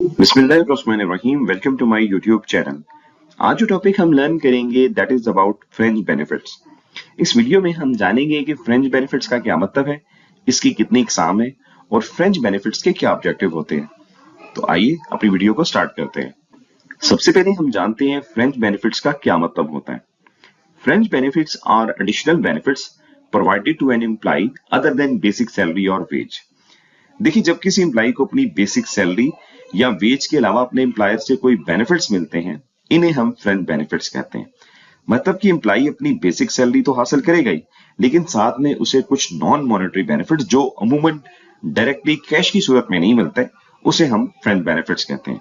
बिस्मिल्लाहिर्रहमानिर्रहीम। Welcome to my YouTube channel. आज जो टॉपिक हम लर्न करेंगे that is about fringe benefits. इस वीडियो में हम जानेंगे कि फ्रेंच बेनिफिट्स का क्या मतलब है, इसकी कितनी इकसाम है और फ्रेंच बेनिफिट्स के क्या ऑब्जेक्टिव होते हैं। तो आइए अपनी वीडियो को स्टार्ट करते हैं। सबसे पहले हम जानते हैं फ्रेंच बेनिफिट्स का क्या मतलब होता है। Fringe benefits are additional benefits provided to an employ other than basic salary और वेज। देखिए, जब किसी एम्प्लॉय को अपनी बेसिक सैलरी या वेज के अलावा अपने एम्प्लॉयर से कोई बेनिफिट्स मिलते हैं, इन्हें हम फ्रेंच बेनिफिट्स कहते हैं। मतलब कि एम्प्लॉय अपनी बेसिक सैलरी तो हासिल करेगा ही, लेकिन साथ में उसे कुछ नॉन मॉनेटरी बेनिफिट्स जो अमूमन डायरेक्टली कैश की सूरत में नहीं मिलते, उसे हम फ्रेंच बेनिफिट्स कहते हैं।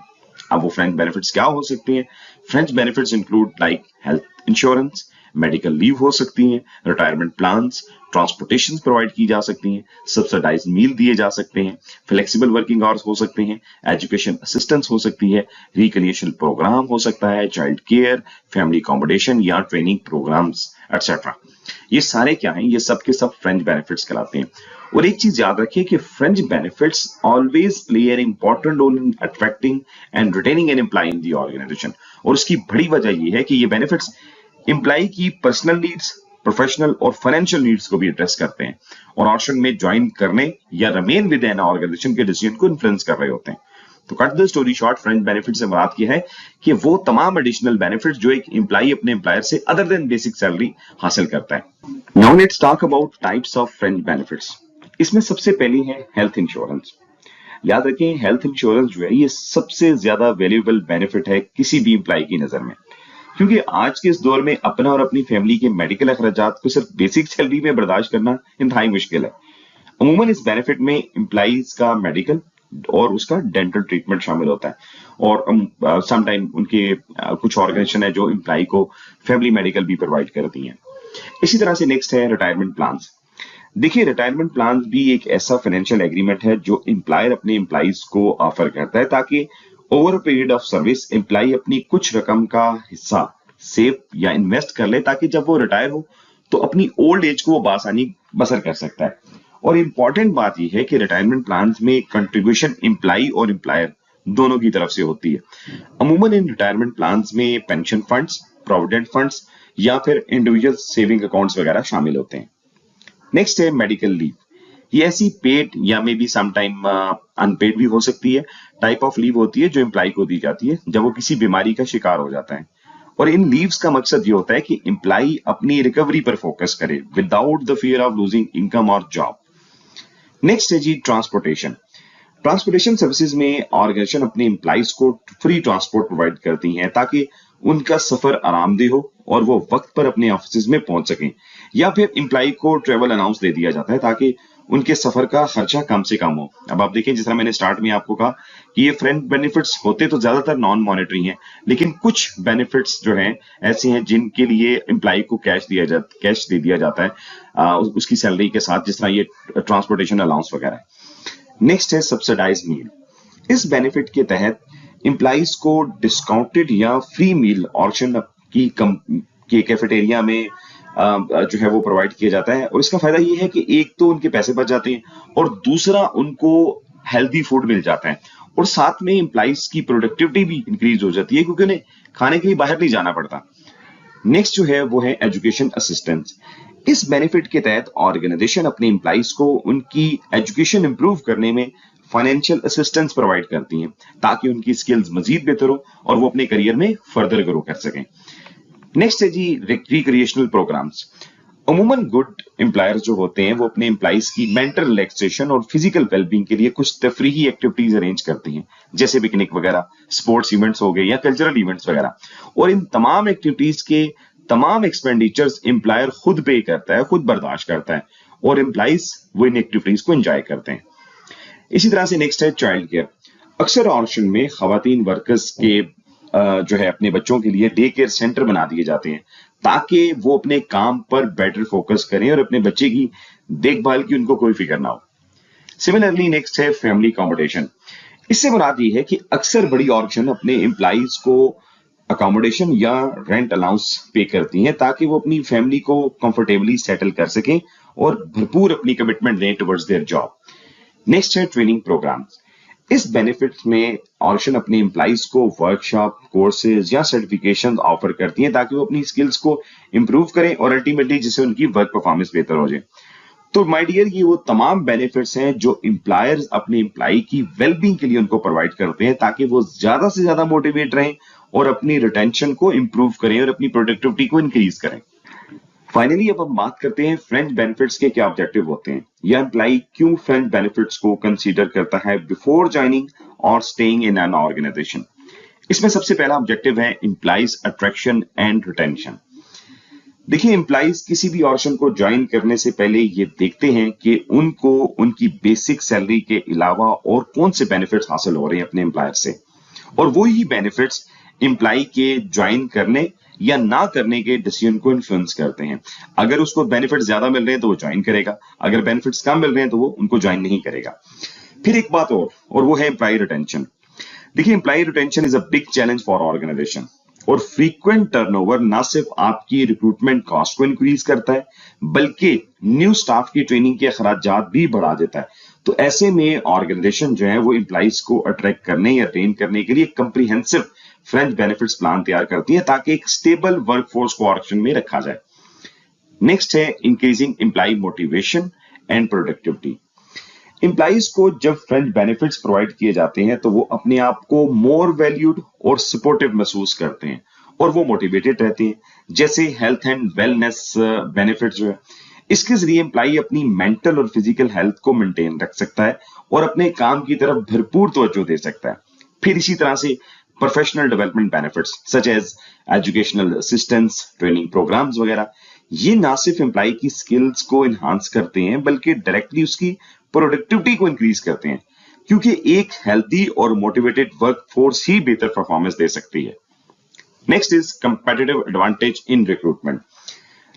अब वो फ्रेंच बेनिफिट्स क्या हो सकती हैं? French benefits include like health insurance, medical leave हो सकती हैं, रिटायरमेंट प्लान्स, ट्रांसपोर्टेशन प्रोवाइड की जा सकती हैं, सब्सिडाइज मील दिए जा सकते हैं, फ्लेक्सिबल वर्किंग आवर्स हो सकते हैं, एजुकेशन असिस्टेंस हो सकती है, रिकलिएशन प्रोग्राम हो सकता है, चाइल्ड केयर, फैमिली अकोमोडेशन या ट्रेनिंग प्रोग्राम्स एक्सेट्रा। ये सारे क्या हैं? ये सब के सब फ्रेंच बेनिफिट्स कहलाते हैं। और एक चीज याद रखिए कि fringe benefits always play an important role in attracting and retaining an employ in the organisation. और उसकी बड़ी वजह यह है कि ये बेनिफिट्स एम्प्लॉय की पर्सनल नीड्स, प्रोफेशनल और फाइनेंशियल नीड्स को भी एड्रेस करते हैं और ऑप्शन में ज्वाइन करने या रिमेन विद एन ऑर्गेनाइजेशन के डिसीजन को इन्फ्लुएंस कर रहे होते हैं। तो cut the story short, French benefit से मुराद ये है कि वो तमाम एडिशनल बेनिफिट्स जो एक एम्प्लॉय अपने एम्प्लॉयर से अदर देन बेसिक सैलरी हासिल करता है। Now let's talk about types of French benefits. इसमें सबसे पहली है हेल्थ इंश्योरेंस। याद रखें, हेल्थ इंश्योरेंस जो है ये सबसे ज्यादा वैल्यूएबल बेनिफिट है किसी भी एम्प्लॉय की नजर में, क्योंकि आज के इस दौर में अपना और अपनी फैमिली के मेडिकल अखराजात को सिर्फ बेसिक सैलरी में बर्दाश्त करना इंतहाई मुश्किल है। अमूमन इस बेनिफिट में एम्प्लॉइज का मेडिकल और उसका डेंटल ट्रीटमेंट शामिल होता है और समटाइम उनके कुछ ऑर्गेनाइजेशन है जो एम्प्लॉय को फैमिली मेडिकल भी प्रोवाइड करती हैं। इसी तरह से नेक्स्ट है रिटायरमेंट प्लान्स। देखिए, रिटायरमेंट प्लान भी एक ऐसा फाइनेंशियल एग्रीमेंट है जो एम्प्लॉयर अपने एम्प्लॉइज को ऑफर करता है ताकि over a period of service employ अपनी कुछ रकम का हिस्सा सेव या इन्वेस्ट कर ले ताकि जब वो रिटायर हो तो अपनी ओल्ड एज को वो बासानी बसर कर सकता है। और इंपॉर्टेंट बात यह है कि रिटायरमेंट प्लान में कंट्रीब्यूशन एम्प्लॉय और एम्प्लॉयर दोनों की तरफ से होती है। अमूमन इन रिटायरमेंट प्लान में पेंशन फंड्स, प्रोविडेंट फंड्स या फिर इंडिविजुअल सेविंग अकाउंट्स वगैरह शामिल होते हैं। नेक्स्ट है मेडिकल लीव। ये ऐसी पेड या मे बी समटाइम अनपेड भी हो सकती है टाइप ऑफ लीव होती है जो एम्प्लॉय को दी जाती है जब वो किसी बीमारी का शिकार हो जाता है। और इन लीव्स का मकसद ये होता है कि एम्प्लॉय अपनी रिकवरी पर फोकस करे without the fear of losing income और जॉब। नेक्स्ट है जी ट्रांसपोर्टेशन। ट्रांसपोर्टेशन सर्विसेज में ऑर्गेनाइजेशन अपने एम्प्लॉइज को फ्री ट्रांसपोर्ट प्रोवाइड करती हैं ताकि उनका सफर आरामदेह हो और वो वक्त पर अपने ऑफिस में पहुंच सकें, या फिर एम्प्लॉय को ट्रेवल अलाउंस दे दिया जाता है ताकि उनके सफर का खर्चा कम से कम हो। अब आप देखें, जिस तरह मैंने स्टार्ट में आपको कहा कि ये फ्रेंच बेनिफिट्स होते तो ज्यादातर नॉन मॉनेटरी हैं, लेकिन कुछ बेनिफिट्स जो हैं ऐसे हैं जिनके लिए एम्प्लॉय को कैश दे दिया जाता है उसकी सैलरी के साथ, जिस तरह ये ट्रांसपोर्टेशन अलाउंस वगैरह। नेक्स्ट है सब्सिडाइज मील। इस बेनिफिट के तहत एम्प्लॉइज को डिस्काउंटेड या फ्री मील ऑप्शन की कैफेटेरिया में जो है वो प्रोवाइड किया जाता है। और इसका फायदा ये है कि एक तो उनके पैसे बच जाते हैं और दूसरा उनको हेल्दी फूड मिल जाता है और साथ में एम्प्लॉइज की प्रोडक्टिविटी भी इंक्रीज हो जाती है क्योंकि उन्हें खाने के लिए बाहर नहीं जाना पड़ता। नेक्स्ट जो है वो है एजुकेशन असिस्टेंस। इस बेनिफिट के तहत ऑर्गेनाइजेशन अपने एम्प्लॉइज को उनकी एजुकेशन इंप्रूव करने में फाइनेंशियल असिस्टेंस प्रोवाइड करती हैं ताकि उनकी स्किल्स मजीद बेहतर हो और वो अपने करियर में फर्दर ग्रो कर सकें। नेक्स्ट है जी रिक्रिएशनल प्रोग्राम्स। अमूमन गुड एम्प्लॉयर्स जो होते हैं वो अपने एम्प्लॉइज की मेंटल रिलैक्सेशन और फिजिकल वेलबींग के लिए कुछ तफरीही एक्टिविटीज अरेंज करती हैं, जैसे पिकनिक वगैरह, स्पोर्ट्स इवेंट्स हो गए या कल्चरल इवेंट्स वगैरह। और इन तमाम एक्टिविटीज के तमाम एक्सपेंडिचर्स एम्प्लॉयर खुद पे करता है, खुद बर्दाश्त करता है और एम्प्लॉइज वो इन एक्टिविटीज को एंजॉय करते हैं। इसी तरह से नेक्स्ट है चाइल्ड केयर। अक्सर ऑप्शन में खवातीन वर्कर्स के जो है अपने बच्चों के लिए डे केयर सेंटर बना दिए जाते हैं ताकि वो अपने काम पर बेटर फोकस करें और अपने बच्चे की देखभाल की उनको कोई फिक्र ना हो। सिमिलरली नेक्स्ट है फैमिली अकोमोडेशन। इससे मुराद ये है कि अक्सर बड़ी ऑर्गेनाइजेशन अपने एम्प्लॉइज को अकोमोडेशन या रेंट अलाउंस पे करती हैं ताकि वो अपनी फैमिली को कंफर्टेबली सेटल कर सकें और भरपूर अपनी कमिटमेंट दें टुवर्ड्स देयर जॉब। नेक्स्ट है ट्रेनिंग प्रोग्राम्स। इस बेनिफिट्स में ऑर्गेनाइजेशन अपने एम्प्लॉइज को वर्कशॉप, कोर्सेज या सर्टिफिकेशन ऑफर करती है ताकि वो अपनी स्किल्स को इंप्रूव करें और अल्टीमेटली जिससे उनकी वर्क परफॉर्मेंस बेहतर हो जाए। तो माय डियर, ये वो तमाम बेनिफिट्स हैं जो एम्प्लॉयर्स अपने एम्प्लॉय की वेलबींग के लिए उनको प्रोवाइड करते हैं ताकि वो ज्यादा से ज्यादा मोटिवेट रहें और अपनी रिटेंशन को इंप्रूव करें और अपनी प्रोडक्टिविटी को इंक्रीज करें। फाइनली अब हम बात करते हैं फ्रेंच बेनिफिट्स के क्या ऑब्जेक्टिव होते हैं या एम्प्लॉय क्यों फ्रेंच बेनिफिट्स को कंसीडर करता है बिफोर ज्वाइनिंग और स्टेइंग इन एन ऑर्गेनाइजेशन। इसमें सबसे पहला ऑब्जेक्टिव है एम्प्लॉइज अट्रैक्शन एंड रिटेंशन। देखिए, एम्प्लॉइज किसी भी ऑर्गेनाइजेशन को ज्वाइन करने से पहले ये देखते हैं कि उनको उनकी बेसिक सैलरी के अलावा और कौन से बेनिफिट्स हासिल हो रहे हैं अपने एम्प्लॉयर से, और वो ही बेनिफिट्स एम्प्लॉय के ज्वाइन करने या ना करने के डिसीजन को इन्फ्लुएंस करते हैं। अगर उसको बेनिफिट ज्यादा मिल रहे हैं तो वो ज्वाइन करेगा, अगर बेनिफिट्स कम मिल रहे हैं तो वो उनको ज्वाइन नहीं करेगा। फिर एक बात और वो है एम्प्लॉय रिटेंशन। देखिए, employ retention is a big challenge for organisation और फ्रीक्वेंट टर्नओवर ना सिर्फ आपकी रिक्रूटमेंट कॉस्ट को इंक्रीज करता है बल्कि न्यू स्टाफ की ट्रेनिंग के अखराजात भी बढ़ा देता है। तो ऐसे में ऑर्गेनाइजेशन जो है वो एम्प्लॉइज को अट्रैक्ट करने या ट्रेन करने के लिए कंप्रीहेंसिव फ्रेंच बेनिफिट्स प्लान तैयार करती है ताकि एक स्टेबल वर्कफोर्स को ऑर्गेनाइजेशन में रखा जाए। नेक्स्ट है increasing employ motivation and productivity. Employees को जब फ्रेंच बेनिफिट्स प्रोवाइड किए जाते हैं तो वो अपने आप को मोर वैल्यूड और सपोर्टिव महसूस करते हैं और वो मोटिवेटेड रहते हैं। जैसे हेल्थ एंड वेलनेस बेनिफिट जो है, इसके जरिए एम्प्लॉय अपनी मेंटल और फिजिकल हेल्थ को मेंटेन रख सकता है और अपने काम की तरफ भरपूर तवज्जो दे सकता है। फिर इसी तरह से professional development benefits such as educational assistance, training programmes वगैरह, ये ना सिर्फ एम्प्लॉय की स्किल्स को एनहांस करते हैं बल्कि डायरेक्टली उसकी प्रोडक्टिविटी को इंक्रीज करते हैं, क्योंकि एक हेल्दी और मोटिवेटेड वर्कफोर्स ही बेहतर परफॉर्मेंस दे सकती है। Next is competitive advantage in recruitment.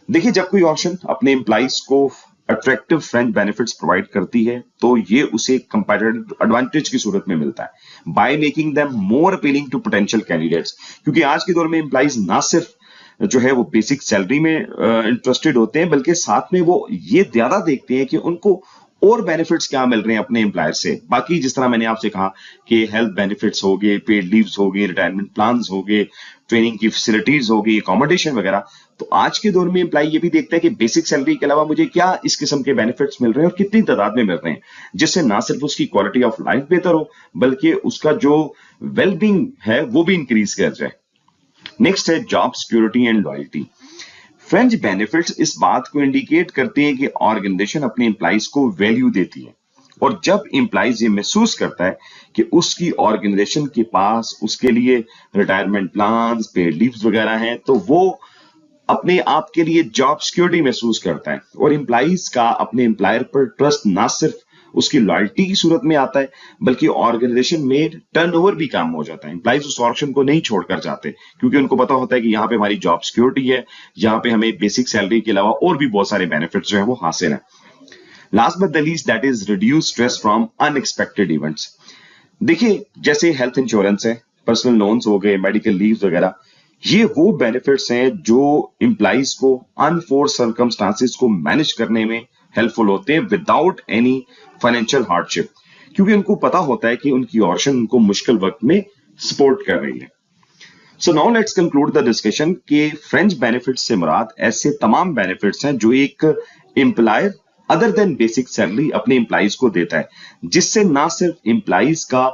देखिए, जब कोई ऑर्गेनाइजेशन अपने एम्प्लॉइज को अट्रैक्टिव फ्रेंच बेनिफिट्स प्रोवाइड करती है तो ये उसे कंपेटिटिव एडवांटेज की सूरत में मिलता है by making them more appealing to potential candidates. क्योंकि आज के दौर में एम्प्लॉइज ना सिर्फ जो है वो बेसिक सैलरी में इंटरेस्टेड होते हैं बल्कि साथ में वो ये ज्यादा देखते हैं कि उनको और बेनिफिट्स क्या मिल रहे हैं अपने एम्प्लॉयर से। बाकी जिस तरह मैंने आपसे कहा कि हेल्थ बेनिफिट्स हो गए, पेड लीव्स हो गए, रिटायरमेंट प्लान्स हो गए, ट्रेनिंग की फैसिलिटीज हो गई, अकोमोडेशन वगैरह, तो आज के दौर में एम्प्लॉय ये भी देखता है कि बेसिक सैलरी के अलावा मुझे क्या इस किस्म के बेनिफिट्स मिल रहे हैं और कितनी तादाद में मिल रहे हैं, जिससे ना सिर्फ उसकी क्वालिटी ऑफ लाइफ बेहतर हो बल्कि उसका जो वेलबींग है वो भी इंक्रीज कर जाए। नेक्स्ट है job security and loyalty. French benefits इस बात को इंडिकेट करते हैं कि ऑर्गेनाइजेशन अपने एम्प्लॉइज को वैल्यू देती है और जब एम्प्लॉइज ये महसूस करता है कि उसकी ऑर्गेनाइजेशन के पास उसके लिए रिटायरमेंट प्लान्स, पेड लीव्स वगैरह हैं, तो वो अपने आप के लिए जॉब सिक्योरिटी महसूस करता है और एम्प्लॉइज का अपने एम्प्लॉयर पर ट्रस्ट ना सिर्फ उसकी लॉयल्टी की सूरत में आता है बल्कि ऑर्गेनाइजेशन में टर्नओवर भी कम हो जाता है। एम्प्लॉइज उस ऑर्गेनाइजेशन को नहीं छोड़कर जाते क्योंकि उनको पता होता है कि यहाँ पे हमारी जॉब सिक्योरिटी है, यहाँ पे हमें बेसिक सैलरी के अलावा और भी बहुत सारे बेनिफिट्स जो है वो हासिल है। Last but the least, that is reduce stress from unexpected events. देखिए, जैसे हेल्थ इंश्योरेंस है, पर्सनल लोन्स हो गए, मेडिकल लीव वगैरह, ये वो बेनिफिट्स हैं जो एम्प्लॉइज को अनफोर्स सर्कमस्टांसेस को मैनेज करने में हेल्पफुल होते हैं विदाउट एनी फाइनेंशियल हार्डशिप, क्योंकि उनको पता होता है कि उनकी ऑर्गेनाइजेशन उनको मुश्किल वक्त में सपोर्ट कर रही है। So now let's conclude the discussion कि फ्रेंच बेनिफिट्स से मुराद ऐसे तमाम बेनिफिट्स हैं जो एक employer other than basic salary अपने एम्प्लॉइज को देता है, जिससे ना सिर्फ एम्प्लॉइज का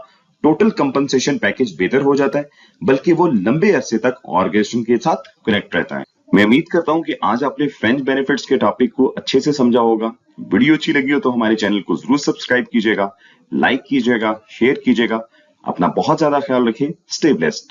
टोटल कंपनसेशन पैकेज बेहतर हो जाता है बल्कि वो लंबे अरसे तक ऑर्गेनाइजेशन के साथ कनेक्ट रहता है। मैं उम्मीद करता हूं कि आज आपने फ्रेंच बेनिफिट्स के टॉपिक को अच्छे से समझा होगा। वीडियो अच्छी लगी हो तो हमारे चैनल को जरूर सब्सक्राइब कीजिएगा, लाइक कीजिएगा, शेयर कीजिएगा। अपना बहुत ज्यादा ख्याल रखें। Stay blessed.